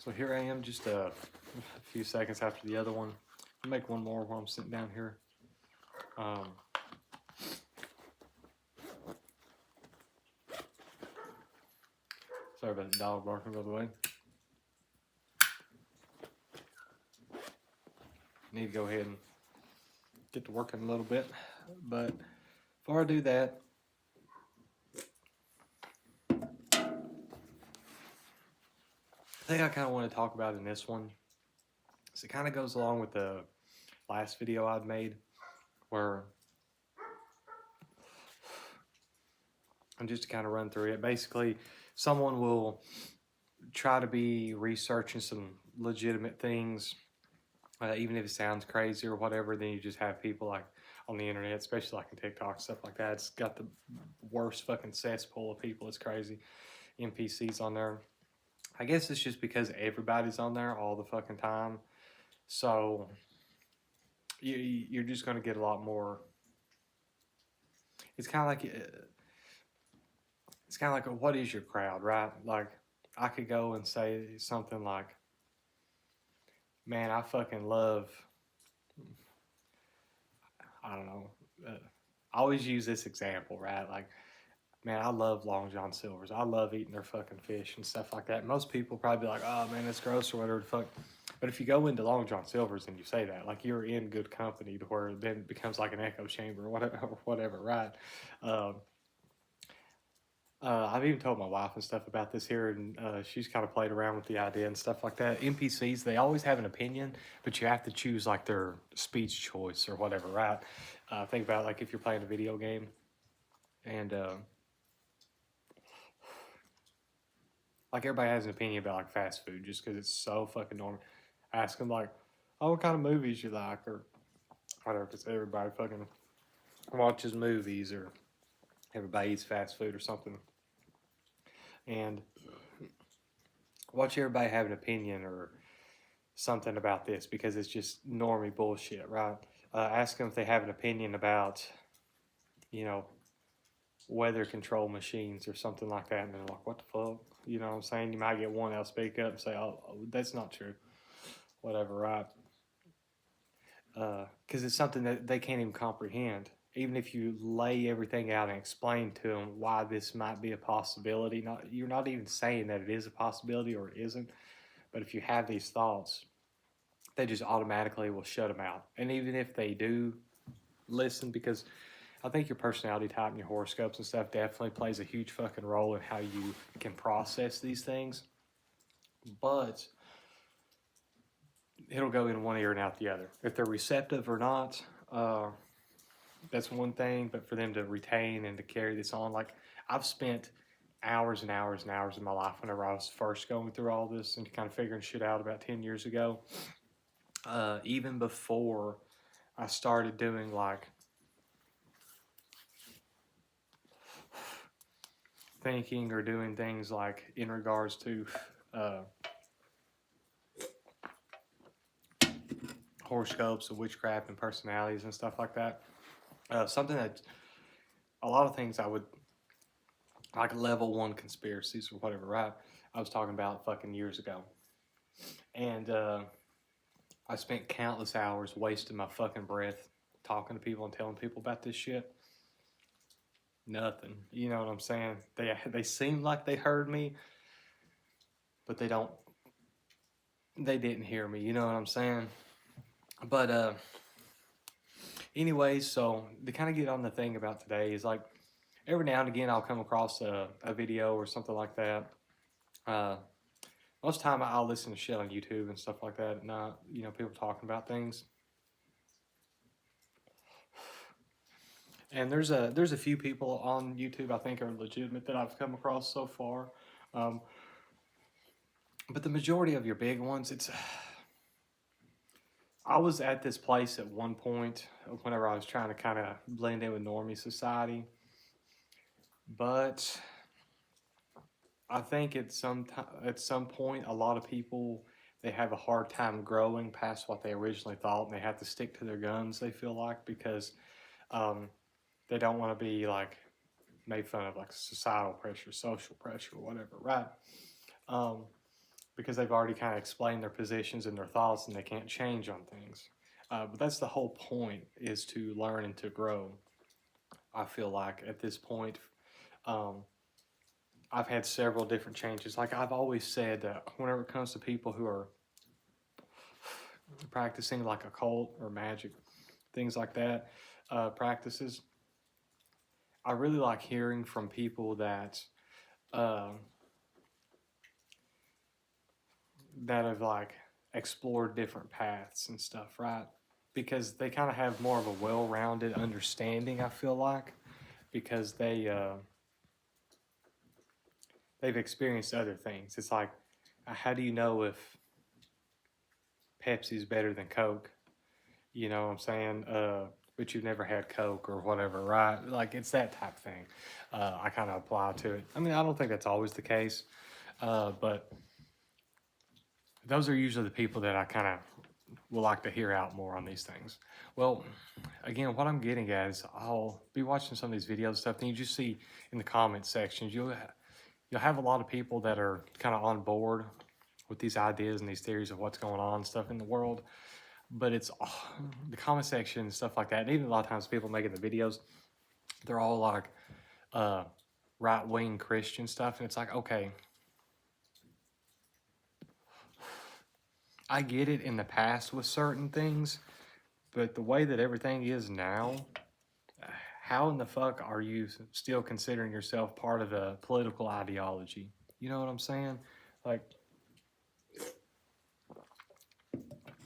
So here I am, just a few seconds after the other one. I'll make one more while I'm sitting down here. Sorry about the dog barking, by the way. Need to go ahead and get to working a little bit. But before I do that, the thing I kind of want to talk about in this one is it kind of goes along with the last video I'd made where I'm just to kind of run through it. Basically, someone will try to be researching some legitimate things, even if it sounds crazy or whatever. Then you just have people like on the internet, especially like in TikTok, stuff like that. It's got the worst fucking cesspool of people. It's crazy. NPCs on there. I guess it's just because everybody's on there all the fucking time. So you're just going to get a lot more. It's kind of like what is your crowd, right? Like I could go and say something like, man, I fucking love, I don't know. I always use this example, right? Like, man, I love Long John Silver's. I love eating their fucking fish and stuff like that. Most people probably be like, oh man, that's gross or whatever the fuck. But if you go into Long John Silver's and you say that, like you're in good company to where then it becomes like an echo chamber or whatever, right? Um, I've even told my wife and stuff about this here, and she's kind of played around with the idea and stuff like that. NPCs, they always have an opinion, but you have to choose like their speech choice or whatever, right? Think about like if you're playing a video game, and like everybody has an opinion about like fast food just because it's so fucking normal. Ask them like, oh, what kind of movies you like or whatever, because everybody fucking watches movies or everybody eats fast food or something. And watch everybody have an opinion or something about this because it's just normie bullshit, right? Ask them if they have an opinion about, you know, weather control machines or something like that, and they're like, "What the fuck?" You know what I'm saying? You might get one that'll speak up and say, "Oh, that's not true," whatever, right? Because it's something that they can't even comprehend. Even if you lay everything out and explain to them why this might be a possibility, you're not even saying that it is a possibility or it isn't. But if you have these thoughts, they just automatically will shut them out. And even if they do listen, because I think your personality type and your horoscopes and stuff definitely plays a huge fucking role in how you can process these things. But it'll go in one ear and out the other. If they're receptive or not, that's one thing. But for them to retain and to carry this on, like I've spent hours and hours and hours of my life whenever I was first going through all this and kind of figuring shit out about 10 years ago. Even before I started doing like thinking or doing things like in regards to horoscopes and witchcraft and personalities and stuff like that. Something that a lot of things I would like level one conspiracies or whatever, right? I was talking about fucking years ago. And I spent countless hours wasting my fucking breath talking to people and telling people about this shit. Nothing. You know what I'm saying? They seem like they heard me, but they don't. They didn't hear me. You know what I'm saying? But anyways, so to kind of get on the thing about today is like every now and again I'll come across a video or something like that. Most of the time I'll listen to shit on YouTube and stuff like that, not people talking about things. And there's a few people on YouTube I think are legitimate that I've come across so far, but the majority of your big ones, I was at this place at one point whenever I was trying to kind of blend in with normie society, but I think at some point a lot of people, they have a hard time growing past what they originally thought, and they have to stick to their guns. They feel like because they don't want to be like made fun of, like societal pressure, social pressure, whatever, right? because they've already kind of explained their positions and their thoughts, and they can't change on things. But that's the whole point, is to learn and to grow. I feel like at this point, um, I've had several different changes. Like I've always said that whenever it comes to people who are practicing like occult or magic, things like that, practices, I really like hearing from people uh, that have like explored different paths and stuff, right? Because they kind of have more of a well-rounded understanding. I feel like because they've experienced other things. It's like, how do you know if Pepsi's better than Coke? You know what I'm saying? But you've never had Coke or whatever, right? Like it's that type of thing. I kind of apply to it. I mean, I don't think that's always the case, but those are usually the people that I kind of will like to hear out more on these things. Well, again, what I'm getting at is I'll be watching some of these videos and stuff, and you just see in the comment sections, you'll have a lot of people that are kind of on board with these ideas and these theories of what's going on and stuff in the world. But it's the comment section and stuff like that. And even a lot of times people making the videos, they're all like right wing Christian stuff. And it's like, okay, I get it in the past with certain things, but the way that everything is now, how in the fuck are you still considering yourself part of a political ideology? You know what I'm saying? Like,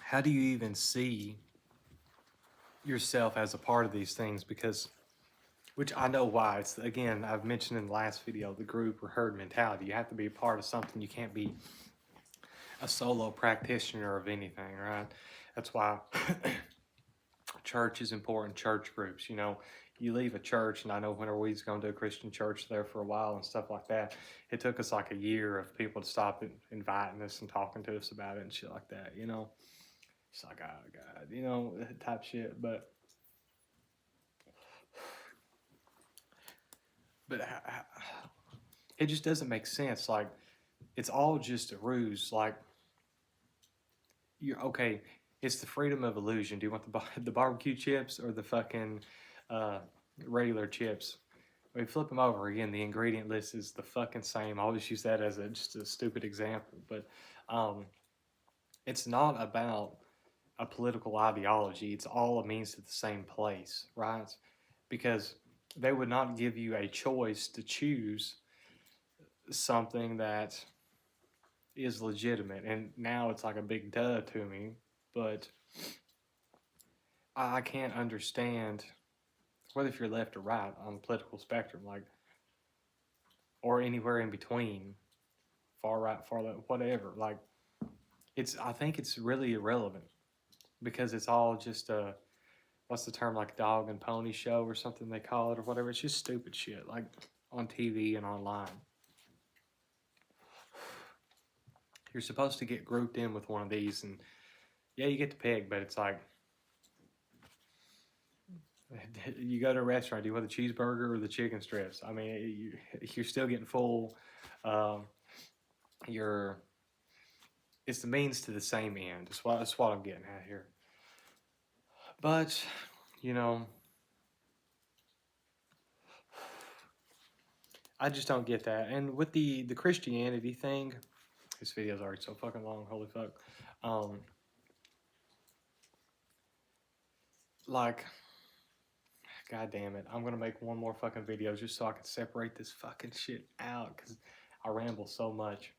how do you even see yourself as a part of these things? Because, which I know why. It's, again, I've mentioned in the last video, the group or herd mentality. You have to be a part of something. You can't be a solo practitioner of anything, right? That's why church is important, church groups. You know, you leave a church, and I know whenever we was going to a Christian church there for a while and stuff like that, it took us like a year of people to stop inviting us and talking to us about it and shit like that, you know? It's like, oh, God, you know, type shit. But it just doesn't make sense. Like, it's all just a ruse. Like, you're okay. It's the freedom of illusion. Do you want the barbecue chips or the fucking uh, regular chips? We flip them over again. The ingredient list is the fucking same. I always use that as just a stupid example, but um, it's not about a political ideology. It's all a means to the same place, right? Because they would not give you a choice to choose something that is legitimate. And now it's like a big duh to me, but I can't understand whether if you're left or right on the political spectrum, like, or anywhere in between, far right, far left, whatever. Like, I think it's really irrelevant because it's all just a, what's the term, like dog and pony show or something they call it or whatever. It's just stupid shit, like on TV and online. You're supposed to get grouped in with one of these, and yeah, you get to pick, but it's like, you go to a restaurant, do you want the cheeseburger or the chicken strips? I mean, you're still getting full. Um, you're, it's the means to the same end. That's what I'm getting at here. But, you know, I just don't get that. And with the Christianity thing, this video's already so fucking long. Holy fuck. Like, God damn it. I'm going to make one more fucking video just so I can separate this fucking shit out because I ramble so much.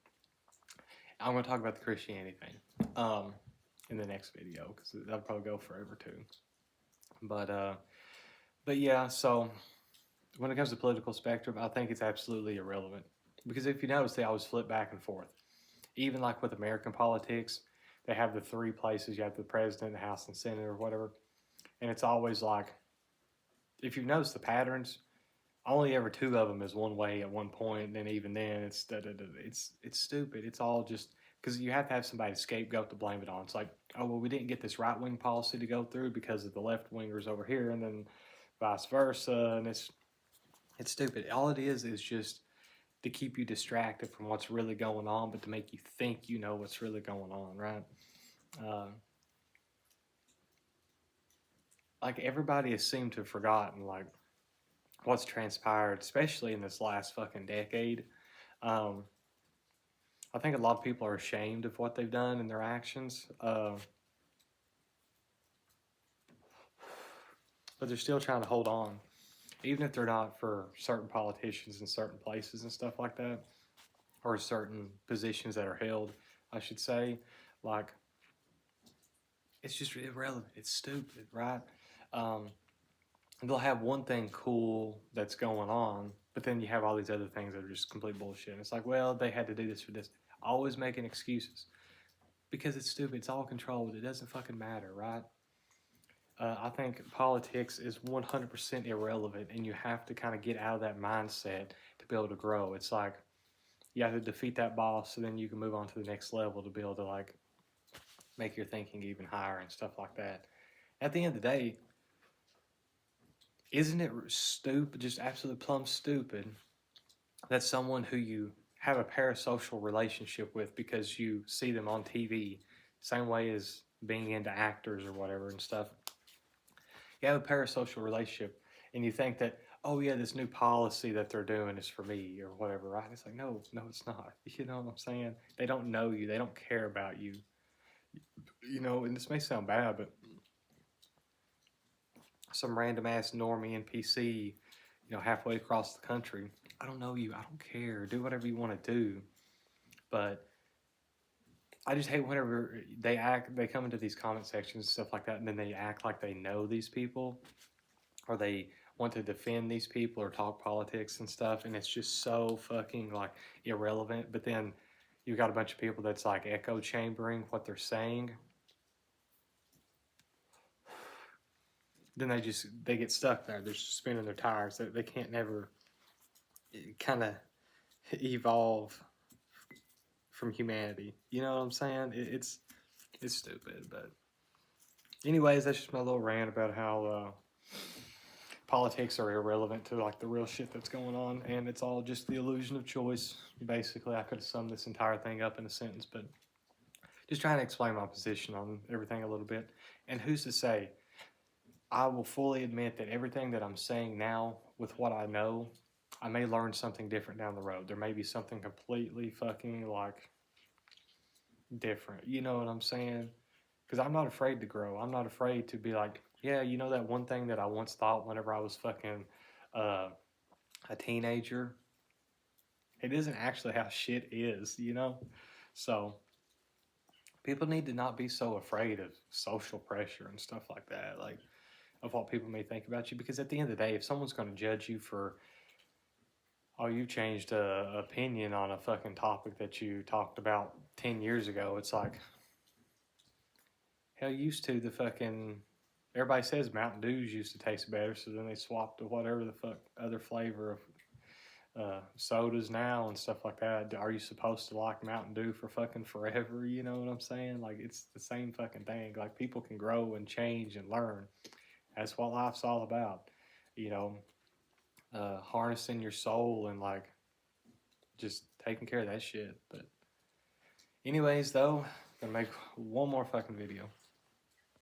I'm going to talk about the Christianity thing in the next video because that'll probably go forever too. But yeah, so when it comes to political spectrum, I think it's absolutely irrelevant. Because if you notice, they always flip back and forth. Even like with American politics, they have the three places. You have the president, the House, and Senate, or whatever. And it's always like, if you've noticed the patterns, only ever two of them is one way at one point. And then even then, it's stupid. It's all just because you have to have somebody to scapegoat to blame it on. It's like, oh, well, we didn't get this right wing policy to go through because of the left wingers over here, and then vice versa. And it's stupid. All it is just to keep you distracted from what's really going on, but to make you think you know what's really going on, right? Uh, like everybody has seemed to have forgotten like what's transpired, especially in this last fucking decade. Um, I think a lot of people are ashamed of what they've done and their actions, but they're still trying to hold on, even if they're not for certain politicians in certain places and stuff like that, or certain positions that are held, I should say. Like, it's just irrelevant. It's stupid, right? Um, they'll have one thing cool that's going on, but then you have all these other things that are just complete bullshit. And it's like, well, they had to do this for this. Always making excuses because it's stupid. It's all controlled. It doesn't fucking matter, right? I think politics is 100% irrelevant, and you have to kind of get out of that mindset to be able to grow. It's like you have to defeat that boss, so then you can move on to the next level to be able to like make your thinking even higher and stuff like that. At the end of the day, isn't it stupid, just absolutely plumb stupid, that someone who you have a parasocial relationship with because you see them on TV, same way as being into actors or whatever and stuff, you have a parasocial relationship and you think that, oh yeah, this new policy that they're doing is for me or whatever, right? It's like, no, no, it's not. You know what I'm saying? They don't know you. They don't care about you. You know, and this may sound bad, but some random ass normie NPC, you know, halfway across the country, I don't know you. I don't care. Do whatever you want to do. But I just hate whenever they come into these comment sections and stuff like that, and then they act like they know these people, or they want to defend these people or talk politics and stuff, and it's just so fucking like irrelevant. But then you've got a bunch of people that's like echo chambering what they're saying. Then they get stuck there. They're just spinning their tires. They can't never kind of evolve from humanity. You know what I'm saying? It's stupid, but anyways, that's just my little rant about how politics are irrelevant to like the real shit that's going on, and it's all just the illusion of choice. Basically, I could have summed this entire thing up in a sentence, but just trying to explain my position on everything a little bit. And who's to say? I will fully admit that everything that I'm saying now, with what I know, I may learn something different down the road. There may be something completely fucking like different. You know what I'm saying? Because I'm not afraid to grow. I'm not afraid to be like, yeah, you know that one thing that I once thought whenever I was fucking uh, a teenager? It isn't actually how shit is, you know? So people need to not be so afraid of social pressure and stuff like that, like of what people may think about you. Because at the end of the day, if someone's going to judge you for, oh, you changed a opinion on a fucking topic that you talked about 10 years ago, it's like, hell, used to the fucking. Everybody says Mountain Dews used to taste better, so then they swapped to whatever the fuck other flavor of sodas now and stuff like that. Are you supposed to like Mountain Dew for fucking forever? You know what I'm saying? Like it's the same fucking thing. Like people can grow and change and learn. That's what life's all about. You know, harnessing your soul and like just taking care of that shit. But anyways, though, gonna make one more fucking video.